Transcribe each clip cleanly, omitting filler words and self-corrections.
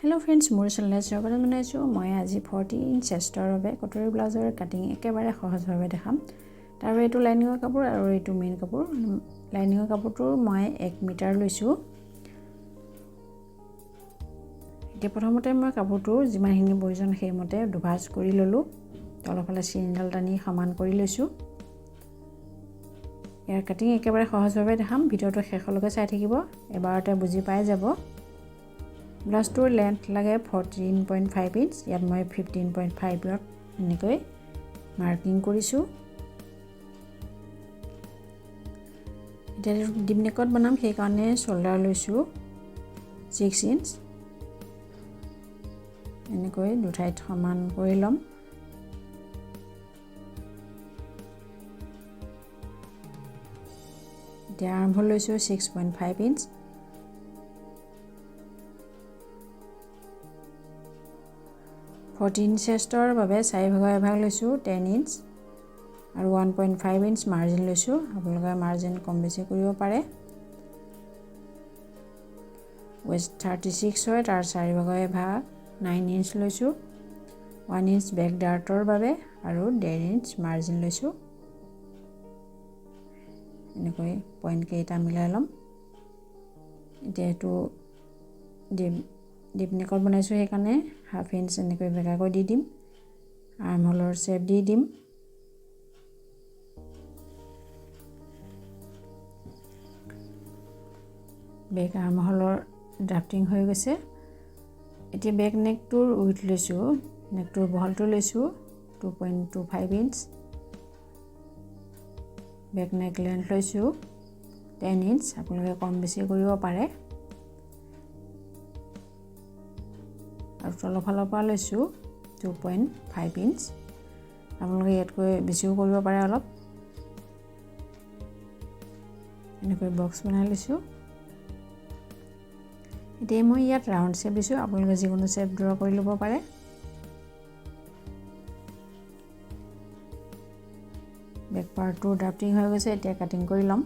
hello friends मोर channel स्वागत जनाइছো মই আজি 14 ইঞ্চ চেষ্টৰ বাবে কটৰি ব্লাউজৰ কাটিং একেবাৰে সহজভাৱে দেখাম তাৰ এইটো লাইনিংৰ কাপোৰ আৰু এইটো মেইন কাপোৰ লাইনিংৰ কাপোৰটো মই 1 মিটাৰ লৈছো এতিয়া প্ৰথমতে মই কাপোৰটো যিমানখিনি প্ৰয়োজন সেইমতে দুভাজ কৰি ললো তলফালে চিনডাল টানি সমান কৰি লৈছো ইয়াৰ কাটিং একেবাৰে সহজভাৱে দেখাম ভিডিওটো শেষলৈকে চাই থাকিব এবাৰতে বুজি পাই যাব ব্লাউজটোৰ লেন্থ লাগে 14.5 ইঞ্চ ইয়াত মই 15.5 ত এনেকৈ মাৰ্কিং কৰিছো এতিয়া ডিপ নেকত বনাম সেই কাৰণে শোল্ডাৰ লৈছো 6 ইঞ্চ এনেকৈ দুঠাইত সমান কৰি লম এতিয়া আৰম্ভ লৈছো 6.5 ইঞ্চ 14 চেষ্টৰ বাবে 4 ভাগ লৈছো 10 ইঞ্চ আৰু 1.5 ইঞ্চ মাৰ্জিন লৈছো আপোনালোকে মাৰ্জিন কম বেছি কৰিব পাৰে ওয়েস্ট 36 হয় তাৰ 4 ভাগ 9 ইঞ্চ লৈছো 1 ইঞ্চ বেক ডাৰ্টৰ বাবে আৰু 1.5 ইঞ্চ মাৰ্জিন লৈছো এনেকৈ পইণ্ট কেইটা মিলাই লম এতিয়া এটো ডিপ নেকত বনাইছো সেই কাৰণে হাফ ইঞ্চ এনেকৈ বেকাকৈ দি দিম আৰ্ম হোলৰ শেপ দি দিম বেক আৰ্ম হোলৰ ড্ৰাফটিং হৈ গৈছে এতিয়া বেক নেকটোৰ উইথ লৈছো নেকটোৰ বহলটো লৈছো 2.25 ইঞ্চ বেক নেক লেন্থ লৈছো 10 ইঞ্চ আপোনালোকে কম বেছি কৰিব পাৰে আৰু তলফালৰ পৰা লৈছো 2.5 ইঞ্চ আপোনালোকে ইয়াতকৈ বেছিও কৰিব পাৰে অলপ এনেকৈ বক্স বনাই লৈছো এতিয়া মই ইয়াত ৰাউন্ড শেপ দিছো আপোনালোকে যিকোনো শেপ ড্ৰ কৰি ল'ব পাৰে বেক পাৰ্টটো ড্ৰাফটিং হৈ গৈছে এতিয়া কাটিং কৰি লম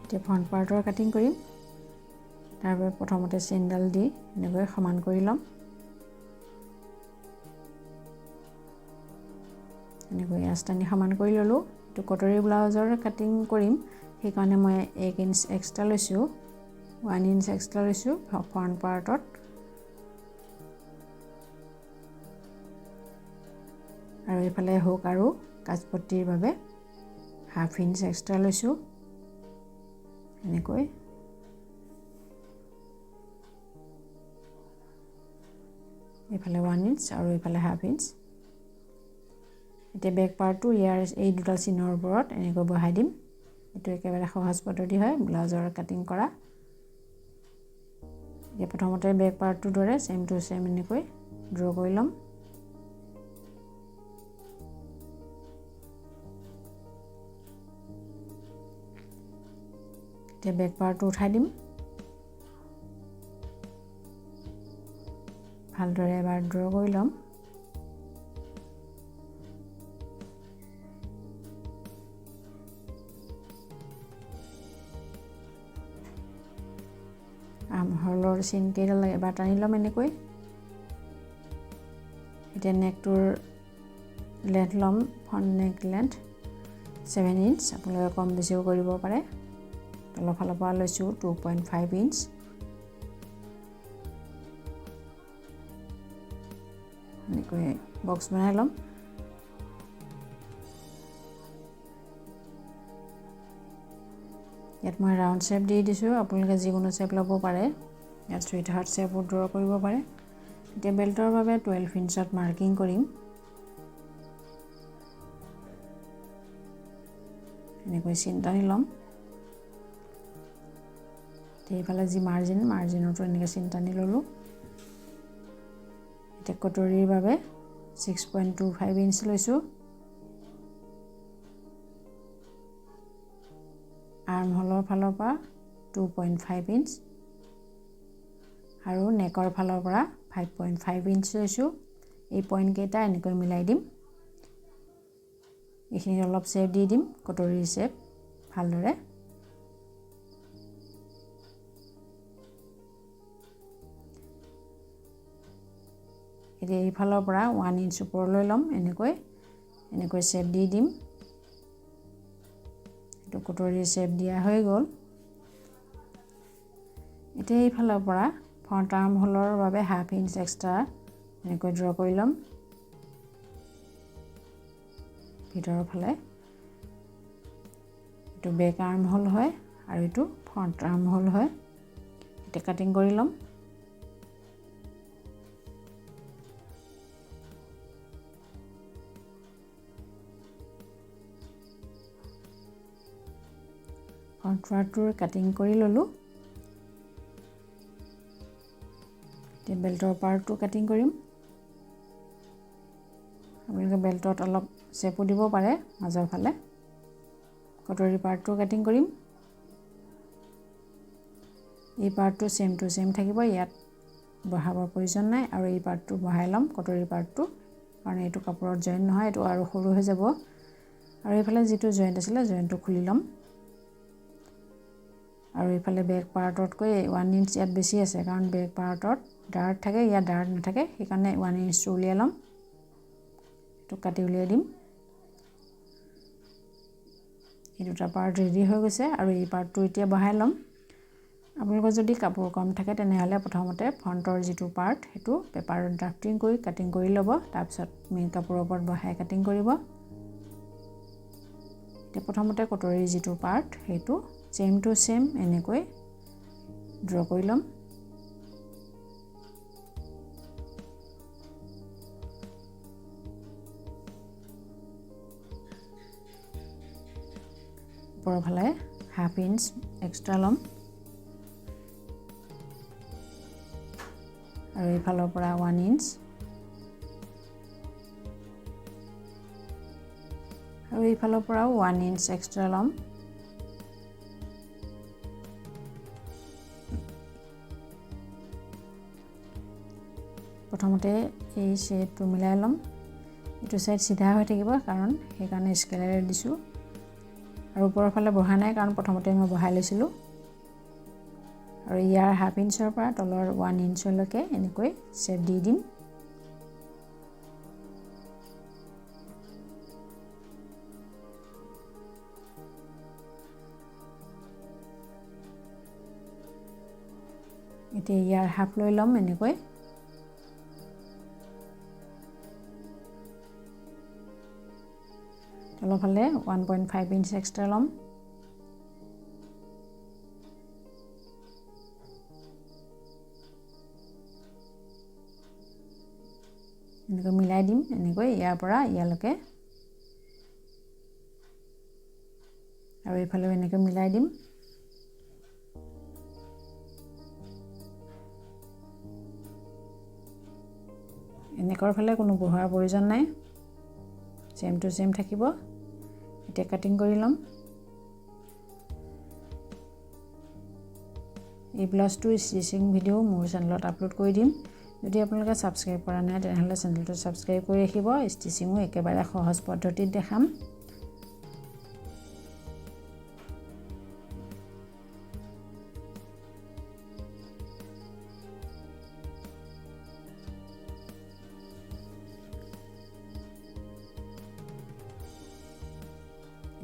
এতিয়া ফ্ৰন্ট পাৰ্টৰ কাটিং কৰিম তাৰপৰা প্ৰথমতে চেইনডাল দি এনেকৈ সমান কৰি লম এনেকৈ আস্তানি সমান কৰি ললো তো কটৰি ব্লাউজৰ কাটিং কৰিম সেই কাৰণে মই 1 ইঞ্চ এক্সট্ৰা লৈছো 1 ইঞ্চ এক্সট্ৰা লৈছো ফ্ৰন্ট পাৰ্টত আৰু ইফালে হুক আৰু কাজপট্টিৰ বাবে হাফ ইঞ্চ এক্সট্ৰা লৈছো এনেকৈ এফালে 1 ইঞ্চ আৰু এফালে হাফ ইঞ্চ এতিয়া বেক পাৰ্টটো ইয়াৰ এই দুটা চিনৰ ওপৰত এনেকৈ বহাই দিম এটো একেবাৰে সহজ পদ্ধতি হয় ব্লাউজৰ কাটিং কৰা এতিয়া প্ৰথমতে বেক পাৰ্টটো দৰে সেম টু সেম এনেকৈ ড্ৰ কৰি লম এতিয়া বেক পাৰ্টটো উঠাই দিম ভালদৰে এবাৰ ড্ৰ কৰি লম আৰ্ম হোলৰ চিন কেইডাল এবাৰ টানি লম এনেকৈ এতিয়া নেকটোৰ লেন্থ লম ফ্ৰন্ট নেক লেন্থ 7 ইঞ্চ আপোনালোকে কম বেছিও কৰিব পাৰে তলফালৰ পৰা লৈছো 2.5 ইঞ্চ এনেকৈ বক্স বনাই লম ইয়াত মই ৰাউন্ড শেপ দি দিছো আপোনালোকে যিকোনো শেপ ল'ব পাৰে ইয়াত সুইট হাৰ্ট শেপও ড্ৰ কৰিব পাৰে এতিয়া বেল্টৰ বাবে 12 ইঞ্চত মাৰ্কিং কৰিম এনেকৈ চিন টানি লম এইফালে যি মাৰ্জিনটো এনেকৈ চিন টানি ললো এতিয়া কটৰিৰ বাবে 6.25 ইঞ্চ লৈছো আৰ্ম হোলৰ ফালৰ পৰা 2.5 ইঞ্চ আৰু নেকৰ ফালৰ পৰা 5.5 ইঞ্চ লৈছো এই পইণ্ট কেইটা এনেকৈ মিলাই দিম এইখিনি অলপ শেপ দি দিম কটৰিৰ শেপ ভালদৰে এতিয়া এইফালৰ পৰা 1 ইঞ্চ ওপৰলৈ ল'ম এনেকৈ শেপ দি দিম এইটো কটৰী শেপ দিয়া হৈ গ'ল এতিয়া এইফালৰ পৰা ফ্ৰণ্ট আৰ্ম হোলৰ বাবে হাফ ইঞ্চ এক্সট্ৰা এনেকৈ ড্ৰ কৰি ল'ম ভিতৰৰ ফালে এইটো বেক আৰ্ম হোল হয় আৰু এইটো ফ্ৰণ্ট আৰ্ম হোল হয় এতিয়া কাটিং কৰি ল'ম ফ্ৰণ্ট পাৰ্টটোৰ কাটিং কৰি ল'লোঁ এতিয়া বেল্টৰ পাৰ্টটো কাটিং কৰিম আপোনালোকে বেল্টত অলপ চেপো দিব পাৰে মাজৰ ফালে কটৰী পাৰ্টটো কাটিং কৰিম এই পাৰ্টটো সেম টু সেম থাকিব ইয়াত বহাবৰ প্ৰয়োজন নাই আৰু এই পাৰ্টটো বহাই ল'ম কটৰী পাৰ্টটো কাৰণ এইটো কাপোৰত জইন নহয় এইটো আৰু সৰু হৈ যাব আৰু এইফালে যিটো জইন্ট আছিলে জইন্টটো খুলি ল'ম আৰু এইফালে বেক পাৰ্টতকৈ 1 ইঞ্চ ইয়াত বেছি আছে কাৰণ বেক পাৰ্টত ডাৰ্ট থাকে ইয়াত ডাৰ্ট নাথাকে সেইকাৰণে 1 ইঞ্চটো উলিয়াই ল'ম এইটো কাটি উলিয়াই দিম এই দুটা পাৰ্ট ৰেডি হৈ গৈছে আৰু এই পাৰ্টটো এতিয়া বহাই ল'ম আপোনালোকৰ যদি কাপোৰ কম থাকে তেনেহ'লে প্ৰথমতে ফ্ৰণ্টৰ যিটো পাৰ্ট সেইটো পেপাৰত ড্ৰাফটিং কৰি কাটিং কৰি ল'ব তাৰপিছত মেইন কাপোৰৰ ওপৰত বহাই কাটিং কৰিব এতিয়া প্ৰথমতে কটৰীৰ যিটো পাৰ্ট সেইটো সেম টু সেম এনেকৈ ড্ৰ কৰি ল'ম ওপৰৰ ফালে হাফ ইঞ্চ এক্সট্ৰা ল'ম আৰু এইফালৰ পৰা 1 ইঞ্চ আৰু এইফালৰ পৰাও 1 ইঞ্চ এক্সট্ৰা ল'ম প্ৰথমতে এই শ্বেডটো মিলাই ল'ম এইটো সাইড সিধা হৈ থাকিব কাৰণ সেইকাৰণে স্কেলেৰে দিছোঁ আৰু ওপৰৰ ফালে বহা নাই কাৰণ প্ৰথমতে মই বহাই লৈছিলোঁ আৰু ইয়াৰ হাফ ইঞ্চৰ পৰা তলৰ 1 ইঞ্চলৈকে এনেকৈ শেপ দি দিম এতিয়া ইয়াৰ হাফ লৈ ল'ম এনেকৈ তলৰ ফালে 1.5 ইঞ্চ এক্সট্ৰা ল'ম এনেকৈ মিলাই দিম এনেকৈ ইয়াৰ পৰা ইয়ালৈকে আৰু এইফালেও এনেকৈ মিলাই দিম এনেকৰ ফালে কোনো বহাৰ প্ৰয়োজন নাই সেম টু সেম থাকিব এতিয়া কাটিং কৰি ল'ম এই ব্লাউজটো ষ্টিচিং ভিডিও মোৰ চেনেলত আপলোড কৰি দিম যদি আপোনালোকে সাবস্ক্ৰাইব কৰা নাই তেনেহ'লে চেনেলটো সাবস্ক্ৰাইব কৰি ৰাখিব ষ্টিচিংও একেবাৰে সহজ পদ্ধতিত দেখাম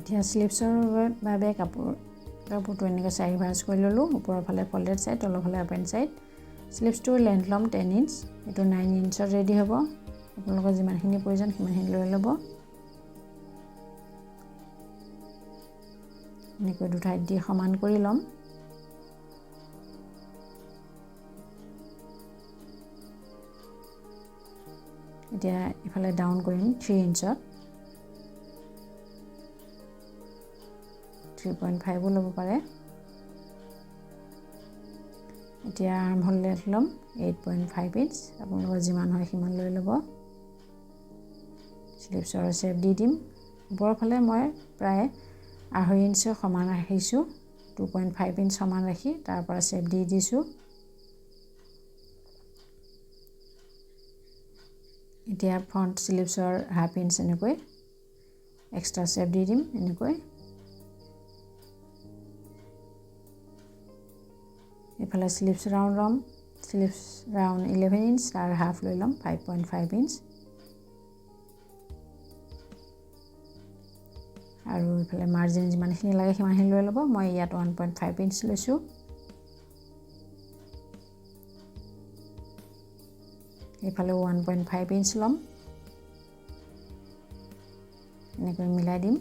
এতিয়া স্লিভছৰ বাবে কাপোৰটো এনেকৈ 4 ভাঁজ কৰি ল'লোঁ ওপৰৰ ফালে ফল্ডেড সাইড তলৰ ফালে অপেন সাইড স্লিভছটোৰ লেন্থ ল'ম 10 ইঞ্চ এইটো 9 ইঞ্চত ৰেডি হ'ব আপোনালোকৰ যিমানখিনি প্ৰয়োজন সিমানখিনি লৈ ল'ব এনেকৈ দুঠাইত দি সমান কৰি ল'ম এতিয়া ইফালে ডাউন কৰিম 3 ইঞ্চত 3.5 ল'ব পাৰে এতিয়া আৰ্ম হোল লেন্থ ল'ম 8.5 ইঞ্চ আপোনালোকৰ যিমান হয় সিমান লৈ ল'ব স্লিভছৰ শেপ দি দিম ওপৰৰ ফালে মই প্ৰায় 2.5 ইঞ্চ সমান ৰাখিছোঁ 2.5 ইঞ্চ সমান ৰাখি তাৰ পৰা শেপ দি দিছোঁ এতিয়া ফ্ৰণ্ট স্লিভছৰ হাফ ইঞ্চ এনেকৈ এক্সট্ৰা শেপ দি দিম এনেকৈ এইফালে স্লিভছ ৰাউণ্ড ল'ম স্লিভছ ৰাউণ্ড 11 ইঞ্চ আৰু হাফ লৈ ল'ম 5.5 ইঞ্চ আৰু ইফালে মাৰ্জিন যিমানখিনি লাগে সিমানখিনি লৈ ল'ব মই ইয়াত 1.5 ইঞ্চ লৈছোঁ এইফালে 1.5 ইঞ্চ ল'ম এনেকৈ মিলাই দিম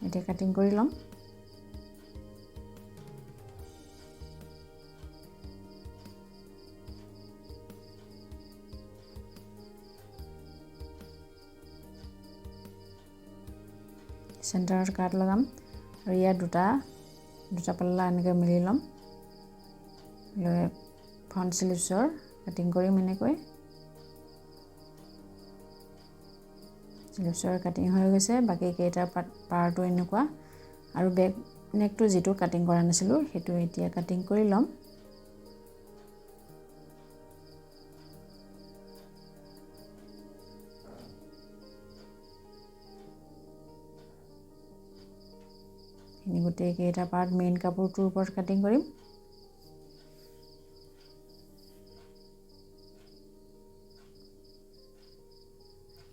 এতিয়া কাটিং কৰি ল'ম চেণ্টাৰত কাট লগাম আৰু ইয়াত দুটা পাল্লা এনেকৈ মিলি ল'ম লৈ ফ্ৰণ্ট স্লিভছৰ কাটিং কৰিম এনেকৈ স্লিভছৰ কাটিং হৈ গৈছে বাকী কেইটা পাৰ্টটো এনেকুৱা আৰু বেক নেকটো যিটো কাটিং কৰা নাছিলোঁ সেইটো এতিয়া কাটিং কৰি ল'ম গোটেই কেইটা পাৰ্ট মেইন কাপোৰটোৰ ওপৰত কাটিং কৰিম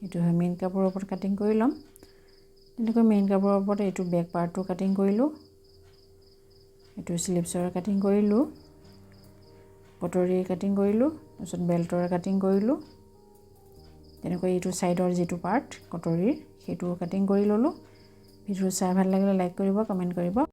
এইটো হয় মেইন কাপোৰৰ ওপৰত কাটিং কৰি ল'ম তেনেকৈ মেইন কাপোৰৰ ওপৰত এইটো বেক পাৰ্টটো কাটিং কৰিলোঁ এইটো স্লিভছৰ কাটিং কৰিলোঁ কটৰী কাটিং কৰিলোঁ তাৰপিছত বেল্টৰ কাটিং কৰিলোঁ তেনেকৈ এইটো ছাইডৰ যিটো পাৰ্ট কটৰীৰ সেইটো কাটিং কৰি ল'লোঁ ভিডিঅ' চাই ভাল লাগিলে লাইক কৰিব কমেণ্ট কৰিব